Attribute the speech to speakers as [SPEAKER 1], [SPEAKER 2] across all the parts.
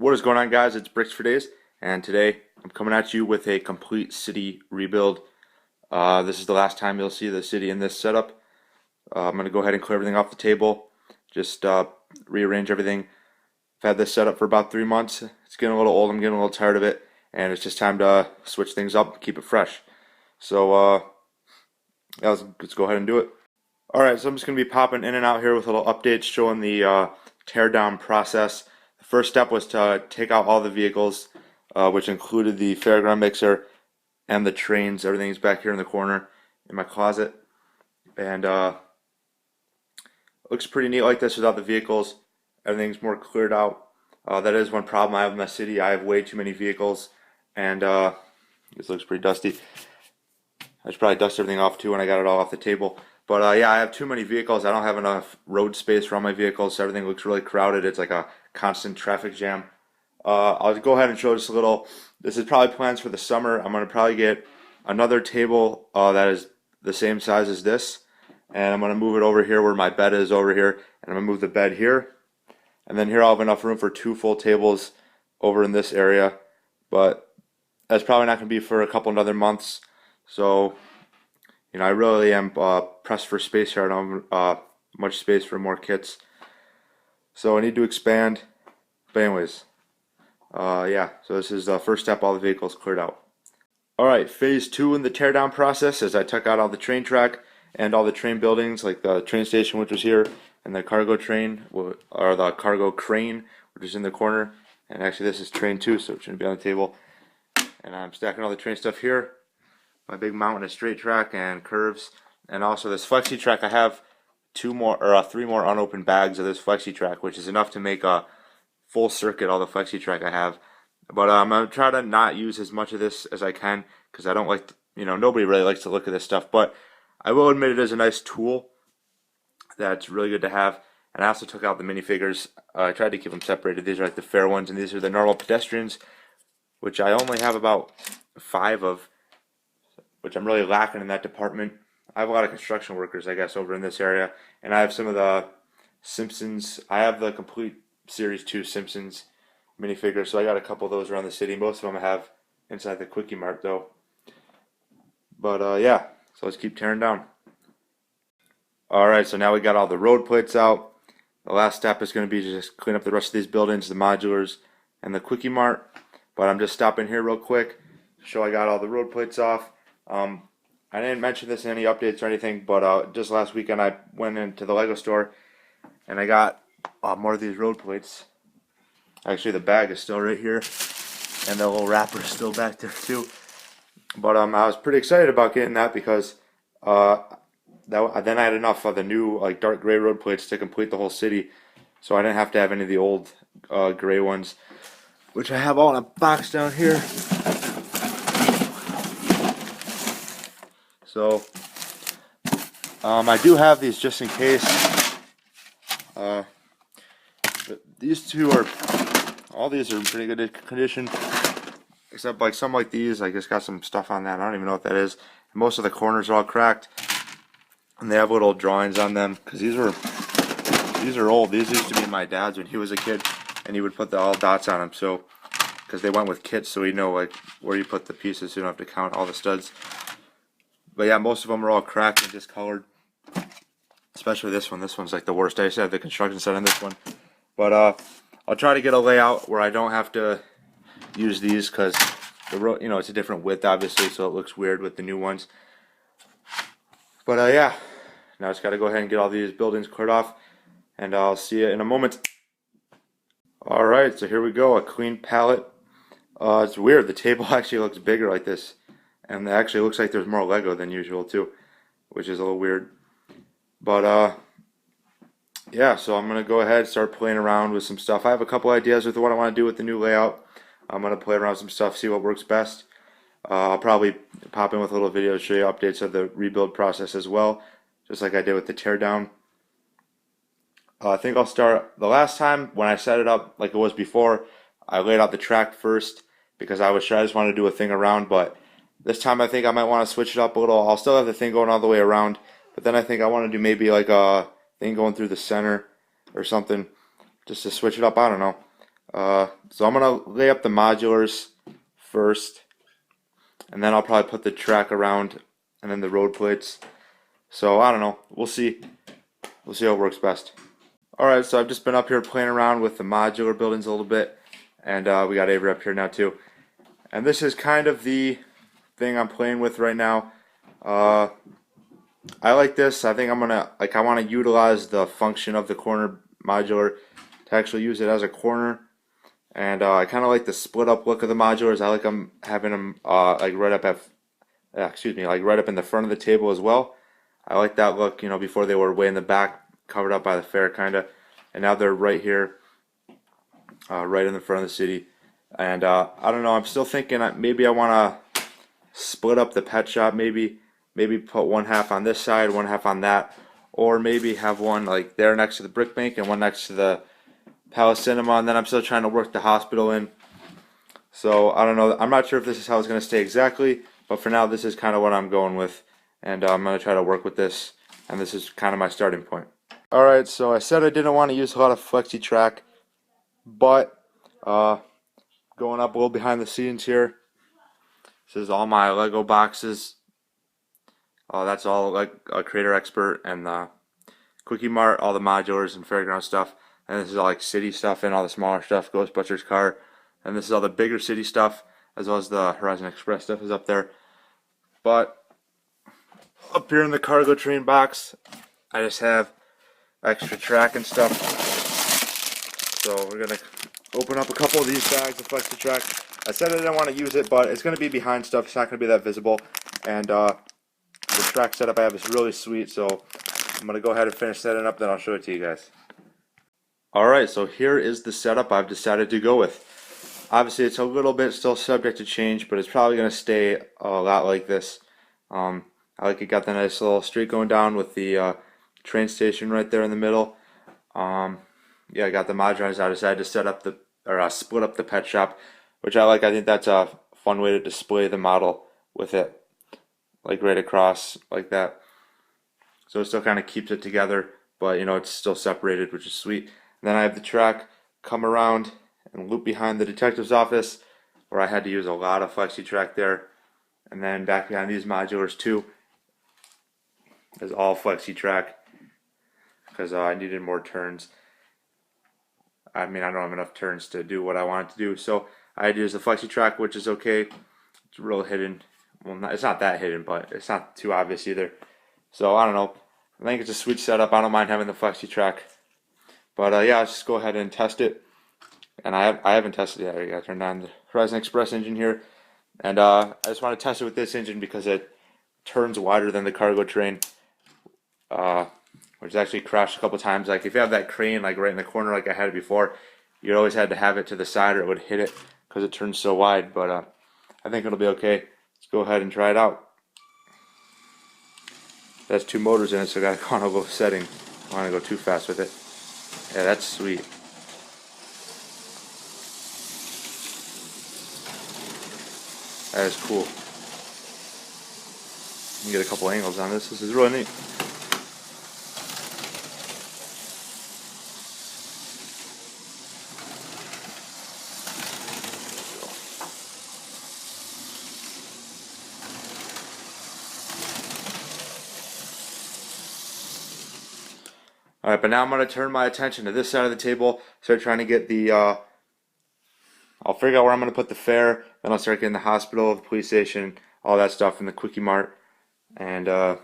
[SPEAKER 1] What is going on, guys? It's BricksForDays, and today I'm coming at you with a complete city rebuild. This is the last time you'll see the city in this setup. I'm going to go ahead and clear everything off the table, just rearrange everything. I've had this set up for about 3 months. It's getting a little old, I'm getting a little tired of it, and it's just time to switch things up and keep it fresh. So, yeah, let's go ahead and do it. Alright, so I'm just going to be popping in and out here with little updates showing the teardown process. The first step was to take out all the vehicles, which included the fairground mixer and the trains. Everything's back here in the corner in my closet. And it looks pretty neat like this without the vehicles. Everything's more cleared out. That is one problem I have in the city. I have way too many vehicles, and this looks pretty dusty. I should probably dust everything off too when I got it all off the table. But yeah, I have too many vehicles. I don't have enough road space for all my vehicles, so everything looks really crowded. It's like a constant traffic jam. I'll go ahead and show just a little. This is probably plans for the summer. I'm going to probably get another table that is the same size as this, and I'm going to move it over here where my bed is over here, and I'm going to move the bed here. And then here I'll have enough room for 2 full tables over in this area, but that's probably not going to be for a couple other months. So, you know, I really am pressed for space here. I don't have much space for more kits, so I need to expand. But anyways, yeah, so this is the first step, all the vehicles cleared out. Alright, phase 2 in the teardown process is I took out all the train track and all the train buildings, like the train station, which was here, and the cargo train, or the cargo crane, which is in the corner. And actually this is train 2, so it shouldn't be on the table. And I'm stacking all the train stuff here. My big mountain of straight track and curves, and also this flexi track. I have 3 more unopened bags of this flexi track, which is enough to make a full circuit all the flexi track I have. But I'm gonna try to not use as much of this as I can, because I don't like nobody really likes to look at this stuff. But I will admit it is a nice tool that's really good to have. And I also took out the minifigures. I tried to keep them separated. These are like the fair ones, and these are the normal pedestrians, which I only have about 5 of, which I'm really lacking in that department. I have a lot of construction workers, I guess, over in this area, and I have some of the Simpsons. I have the complete Series 2 Simpsons minifigures, so I got a couple of those around the city. Most of them I have inside the Quickie Mart, though. But yeah, so let's keep tearing down. Alright, so now we got all the road plates out. The last step is going to be to just clean up the rest of these buildings, the Modulars, and the Quickie Mart. But I'm just stopping here real quick to show I got all the road plates off. I didn't mention this in any updates or anything, but just last weekend I went into the Lego store and I got more of these road plates. Actually, the bag is still right here, and the little wrapper is still back there too. But I was pretty excited about getting that because then I had enough of the new like dark gray road plates to complete the whole city, so I didn't have to have any of the old gray ones, which I have all in a box down here. So I do have these just in case. But these all these are in pretty good condition, except like some like these, I just got some stuff on that. I don't even know what that is. Most of the corners are all cracked, and they have little drawings on them because these are old. These used to be my dad's when he was a kid, and he would put all dots on them. So because they went with kits, so we know like where you put the pieces, so you don't have to count all the studs. But yeah, most of them are all cracked and discolored. Especially this one. This one's like the worst. I used to have the construction set on this one. But I'll try to get a layout where I don't have to use these because it's a different width obviously, so it looks weird with the new ones. But yeah, now I just got to go ahead and get all these buildings cleared off, and I'll see you in a moment. Alright, so here we go. A clean palette. It's weird. The table actually looks bigger like this. And it actually looks like there's more Lego than usual too, which is a little weird. But yeah, so I'm going to go ahead and start playing around with some stuff. I have a couple ideas with what I want to do with the new layout. I'm going to play around with some stuff, see what works best. I'll probably pop in with a little video to show you updates of the rebuild process as well, just like I did with the teardown. I think I'll start, the last time when I set it up like it was before, I laid out the track first because I was sure I just wanted to do a thing around, but this time I think I might want to switch it up a little. I'll still have the thing going all the way around, but then I think I want to do maybe like a thing going through the center or something, just to switch it up. I don't know. So I'm gonna lay up the modulars first, and then I'll probably put the track around, and then the road plates. So I don't know. We'll see. We'll see how it works best. Alright, so I've just been up here playing around with the modular buildings a little bit, and we got Avery up here now too. And this is kind of the thing I'm playing with right now. I like this. I think I want to utilize the function of the corner modular to actually use it as a corner. And I kind of like the split up look of the modulars. I like them having them like right up in the front of the table as well. I like that look, before they were way in the back, covered up by the fair kind of, and now they're right here, right in the front of the city. And I don't know, I'm still thinking maybe I want to split up the pet shop, maybe put one half on this side, one half on that, or maybe have one like there next to the Brick Bank and one next to the Palace Cinema, and then I'm still trying to work the hospital in. So I don't know, I'm not sure if this is how it's going to stay exactly, but for now this is kind of what I'm going with, and I'm going to try to work with this, and this is kind of my starting point. Alright, so I said I didn't want to use a lot of flexi track, but going up a little behind the scenes here, this is all my Lego boxes. That's all like a Creator Expert and the Quickie Mart, all the modulars and fairground stuff. And this is all like city stuff and all the smaller stuff, Ghostbusters car. And this is all the bigger city stuff, as well as the Horizon Express stuff is up there. But up here in the cargo train box, I just have extra track and stuff. So we're going to open up a couple of these bags of flexi track. I said I didn't want to use it, but it's going to be behind stuff. It's not going to be that visible. And the track setup I have is really sweet, so I'm going to go ahead and finish setting up, then I'll show it to you guys. Alright, so here is the setup I've decided to go with. Obviously it's a little bit still subject to change, but it's probably going to stay a lot like this. I like it got the nice little street going down with the train station right there in the middle. Yeah, I got the modulars. I decided to split up the pet shop, which I like. I think that's a fun way to display the model with it, like right across like that. So it still kind of keeps it together, but it's still separated, which is sweet. And then I have the track come around and loop behind the detective's office, where I had to use a lot of flexi track there. And then back behind these modulars too is all flexi track, because I needed more turns. I don't have enough turns to do what I wanted to do, so I had to use the flexi track, which is okay. It's real hidden. Well, it's not that hidden, but it's not too obvious either. So I don't know. I think it's a sweet setup. I don't mind having the flexi track. But yeah, let's just go ahead and test it. And I haven't tested it yet. I gotta turn on the Horizon Express engine here. And I just want to test it with this engine because it turns wider than the cargo train. Which actually crashed a couple times. Like if you have that crane like right in the corner like I had it before, you always had to have it to the side or it would hit it because it turns so wide. But I think it'll be okay. Let's go ahead and try it out. It has 2 motors in it, so I gotta go on a low setting. I don't want to go too fast with it. Yeah, that's sweet. That is cool. You can get a couple angles on this. This is really neat. Alright, but now I'm going to turn my attention to this side of the table, start trying to get the, I'll figure out where I'm going to put the fair, then I'll start getting the hospital, the police station, all that stuff in the Quickie Mart, and that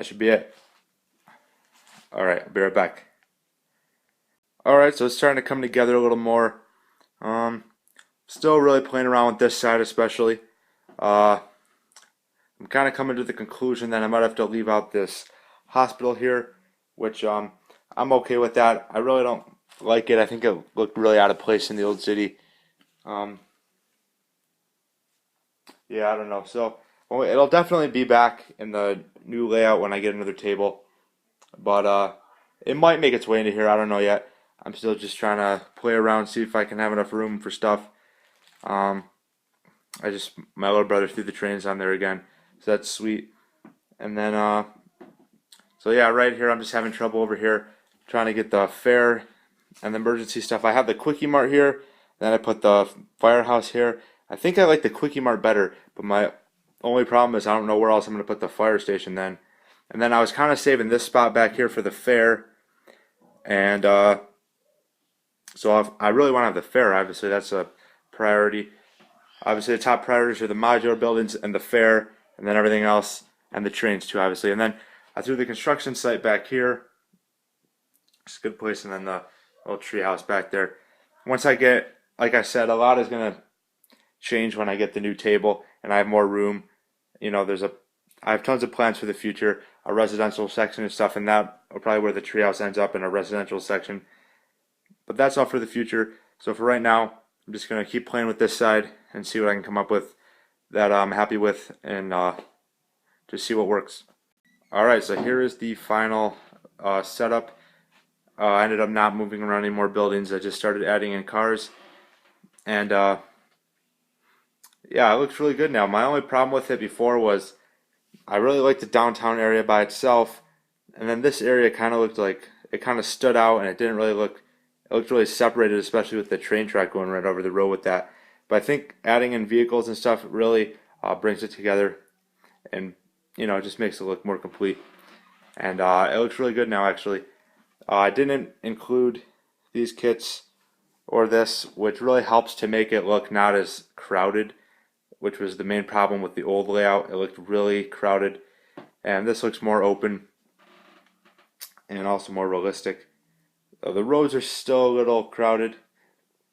[SPEAKER 1] should be it. Alright, I'll be right back. Alright, so it's starting to come together a little more. Still really playing around with this side especially. I'm kind of coming to the conclusion that I might have to leave out this hospital here, which I'm okay with that. I really don't like it. I think it looked really out of place in the old city. Yeah, I don't know. So it'll definitely be back in the new layout when I get another table, but it might make its way into here. I don't know yet. I'm still just trying to play around, see if I can have enough room for stuff. My little brother threw the trains on there again, so that's sweet. And then so yeah, right here I'm just having trouble over here trying to get the fair and the emergency stuff. I have the Quickie Mart here, then I put the firehouse here. I think I like the Quickie Mart better, but my only problem is I don't know where else I'm going to put the fire station then. And then I was kind of saving this spot back here for the fair, and so I really want to have the fair. Obviously, that's a priority. Obviously, the top priorities are the modular buildings and the fair, and then everything else, and the trains too, obviously. And then I threw the construction site back here. It's a good place, and then the little tree house back there. Once I get, like I said, a lot is gonna change when I get the new table and I have more room. You know, I have tons of plans for the future, a residential section and stuff, and that will probably where the treehouse ends up in a residential section. But that's all for the future. So for right now, I'm just gonna keep playing with this side and see what I can come up with that I'm happy with, and just see what works. All right, so here is the final setup. I ended up not moving around any more buildings. I just started adding in cars, and yeah, it looks really good now. My only problem with it before was I really liked the downtown area by itself, and then this area kind of looked like it kind of stood out, and it didn't really look. It looked really separated, especially with the train track going right over the road with that. But I think adding in vehicles and stuff really brings it together, and it just makes it look more complete. And it looks really good now, actually. I didn't include these kits or this, which really helps to make it look not as crowded, which was the main problem with the old layout. It looked really crowded, and this looks more open and also more realistic. The roads are still a little crowded,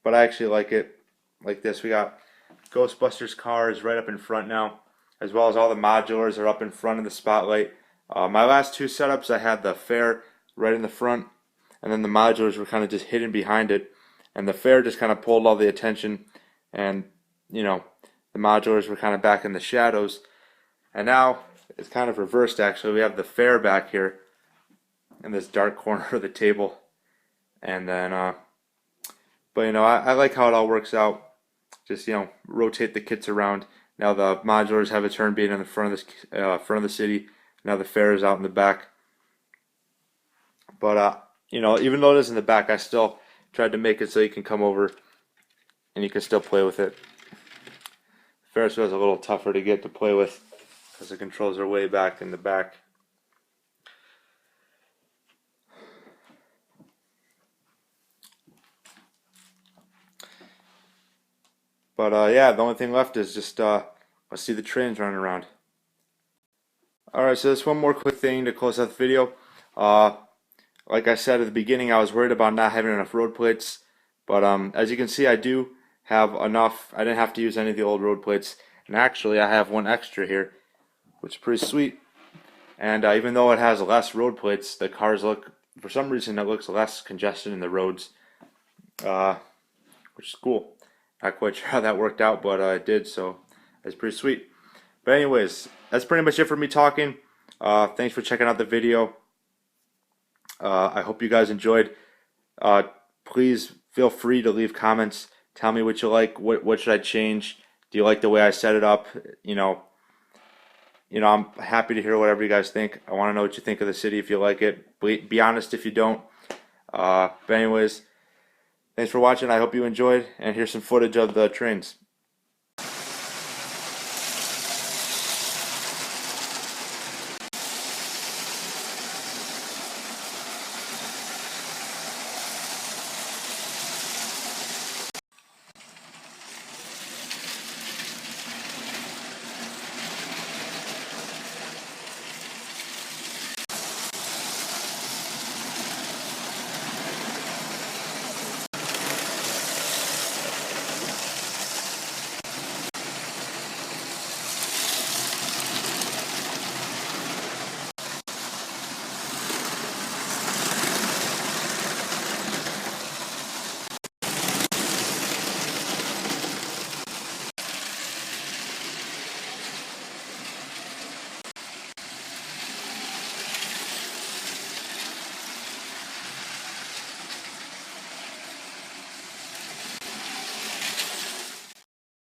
[SPEAKER 1] but I actually like it like this. We got Ghostbusters cars right up in front now, as well as all the modulars are up in front of the spotlight. My last two setups, I had the fair right in the front, and then the modulars were kind of just hidden behind it, and the fair just kind of pulled all the attention, and the modulars were kind of back in the shadows. And now it's kind of reversed, actually. We have the fair back here in this dark corner of the table, and then but I like how it all works out. Just rotate the kits around. Now the modulars have a turn being in the front of the city. Now the fair is out in the back. But even though it is in the back, I still tried to make it so you can come over and you can still play with it. Ferris wheel is a little tougher to get to play with because the controls are way back in the back. But yeah, the only thing left is just let's see the trains running around. Alright, so there's one more quick thing to close out the video. Like I said at the beginning, I was worried about not having enough road plates, but as you can see, I do have enough. I didn't have to use any of the old road plates, and actually I have one extra here, which is pretty sweet. And even though it has less road plates, the cars look, for some reason, it looks less congested in the roads, which is cool. Not quite sure how that worked out, but it did, so it's pretty sweet. But anyways, that's pretty much it for me talking. Thanks for checking out the video. I hope you guys enjoyed. Please feel free to leave comments. Tell me what you like. What should I change? Do you like the way I set it up? I'm happy to hear whatever you guys think. I want to know what you think of the city if you like it. Be honest if you don't. But anyways, thanks for watching. I hope you enjoyed. And here's some footage of the trains.